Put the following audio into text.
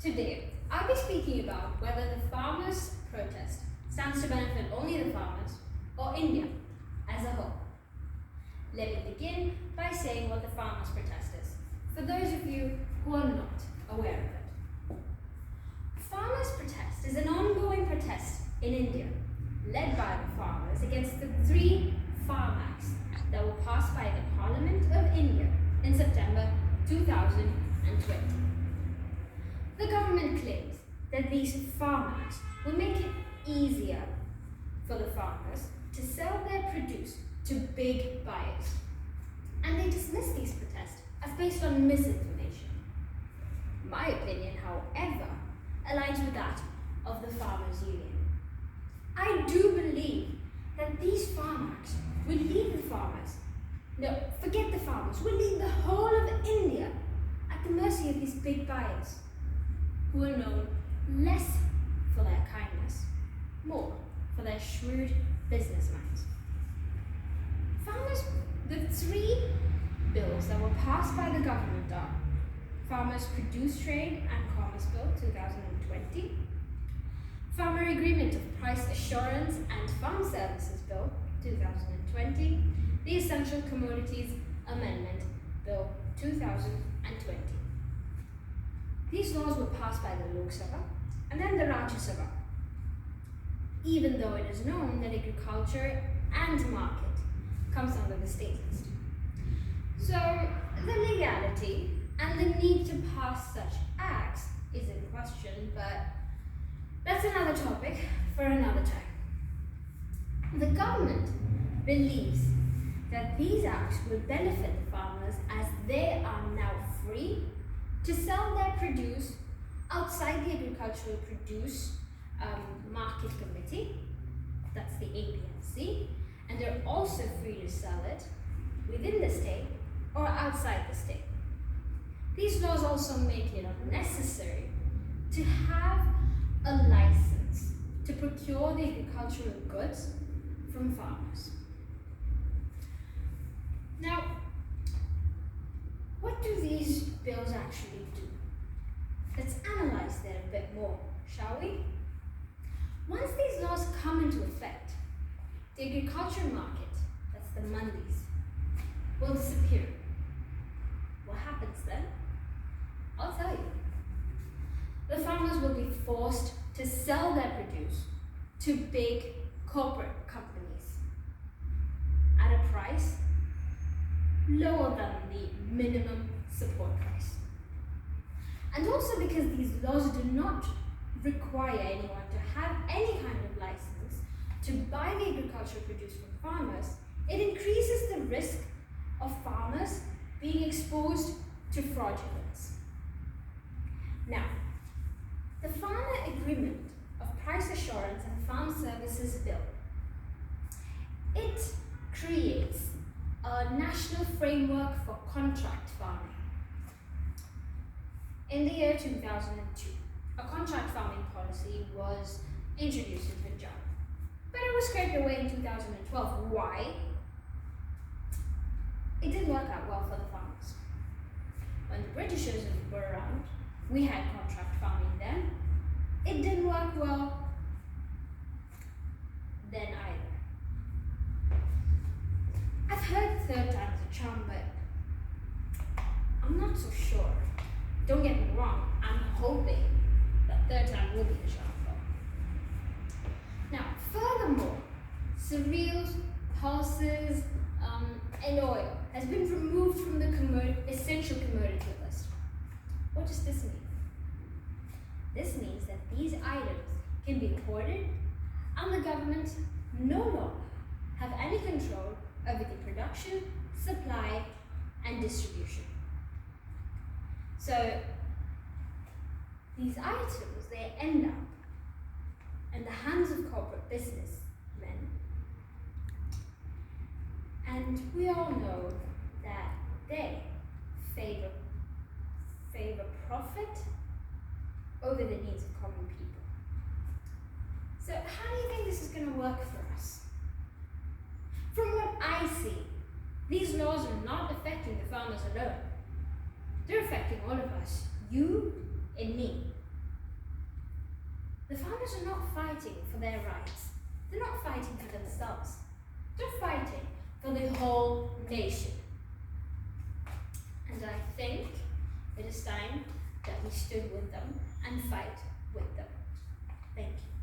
Today, I'll be speaking about whether the farmers' protest stands to benefit only the farmers or India as a whole. Let me begin by saying what the farmers' protest is, for those of you who are not aware of it. Farmers' protest is an ongoing protest in India, led by the farmers against the 3 Farm Acts that were passed by the Parliament of India in September 2020. The government claims that these Farm Acts will make it easier for the farmers to sell their produce to big buyers, and they dismiss these protests as based on misinformation. My opinion, however, aligns with that of the Farmers' Union. I do believe that these Farm Acts will leave the farmers, no, forget the farmers, will leave the whole of India at the mercy of these big buyers, who are known less for their kindness, more for their shrewd business minds. The 3 bills that were passed by the government are Farmers Produce Trade and Commerce Bill 2020, Farmer Agreement of Price Assurance and Farm Services Bill 2020, the Essential Commodities Amendment Bill 2020. These laws were passed by the Lok Sabha and then the Rajya Sabha, even though it is known that agriculture and market comes under the state list. So the legality and the need to pass such acts is in question, but that's another topic for another time. The government believes that these acts will benefit the farmers as they are now free to sell their produce outside the Agricultural Produce Market Committee, that's the APMC, and they're also free to sell it within the state or outside the state. These laws also make it unnecessary to have a license to procure the agricultural goods from farmers. Now, what do these bills actually do? Let's analyze that a bit more, shall we? Once these laws come into effect, the agriculture market, that's the mandis, will disappear. What happens then? I'll tell you. The farmers will be forced to sell their produce to big corporate companies at a price lower than the minimum support price. And also because these laws do not require anyone to have any kind of license to buy the agricultural produce from farmers, it increases the risk of farmers being exposed to fraudulence. Now, the Farmer Agreement of Price Assurance and Farm Services Bill, it creates a national framework for contract farming. In the year 2002, a contract farming policy was introduced in Punjab, but it was scraped away in 2012. Why? It didn't work out well for the farmers. When the Britishers were around, we had contract farming then. It didn't work well then either. I've heard third time's a charm, but I'm not so sure. Don't get me wrong, I'm hoping that third time will be the charm though. Now, furthermore, cereals, pulses, and oil has been removed from the essential commodity list. What does this mean? This means that these items can be hoarded and the government no longer have any control over the production, supply, and distribution. So these items, they end up in the hands of corporate businessmen, and we all know that they favor profit over the needs of common people. So how do you think this is going to work for us? From what I see, these laws are not affecting the farmers alone. They're affecting all of us, you and me. The farmers are not fighting for their rights. They're not fighting for themselves. They're fighting for the whole nation. And I think it is time that we stood with them and fight with them. Thank you.